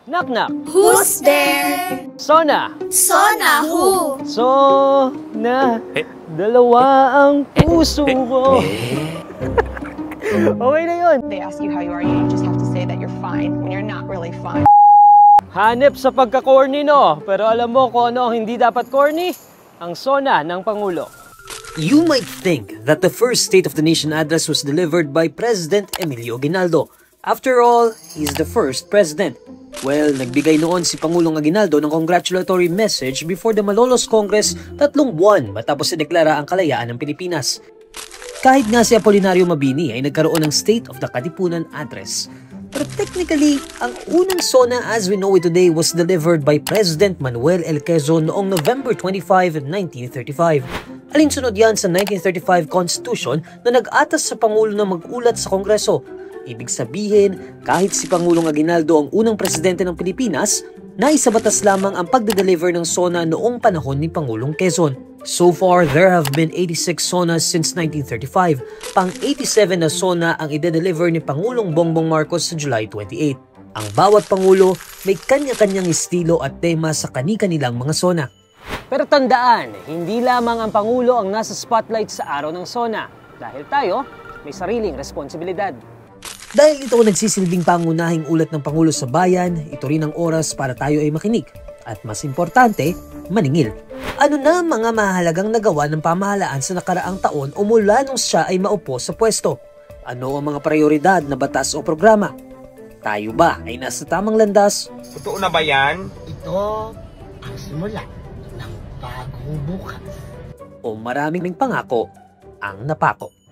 Knock knock. Who's there? Sona. Sona who? Sona. Dalawa ang puso ko. Okay na yun. They ask you how you are, you just have to say that you're fine when you're not really fine. Hanep sa pagka-corny, no? Pero alam mo kung ano ang hindi dapat corny? Ang sona ng Pangulo. You might think that the first State of the Nation address was delivered by President Emilio Aguinaldo. After all, he's the first president. Well, nagbigay noon si Pangulong Aguinaldo ng congratulatory message before the Malolos Congress 3 buwan matapos ideklara ang kalayaan ng Pilipinas. Kahit nga si Apolinario Mabini ay nagkaroon ng State of the Katipunan address. Pero technically, ang unang SONA as we know it today was delivered by President Manuel L. Quezon noong November 25, 1935. Alinsunod yan sa 1935 Constitution na nag-atas sa Pangulo na mag-ulat sa Kongreso. Ibig sabihin, kahit si Pangulong Aguinaldo ang unang presidente ng Pilipinas, naisabatas lamang ang pagde-deliver ng SONA noong panahon ni Pangulong Quezon. So far, there have been 86 SONAs since 1935, pang-87 na SONA ang ide-deliver ni Pangulong Bongbong Marcos sa July 28. Ang bawat Pangulo may kanya-kanyang estilo at tema sa kani-kanilang mga SONA. Pero tandaan, hindi lamang ang Pangulo ang nasa spotlight sa araw ng SONA. Dahil tayo, may sariling responsibilidad. Dahil ito ang nagsisilbing pangunahing ulat ng Pangulo sa bayan, ito rin ang oras para tayo ay makinig. At mas importante, maningil. Ano na ang mga mahalagang nagawa ng pamahalaan sa nakaraang taon o mula nung siya ay maupo sa pwesto? Ano ang mga prioridad na batas o programa? Tayo ba ay nasa tamang landas? Totoo na ba yan? Ito ang simula ng bagong bukas. O maraming pangako ang napako?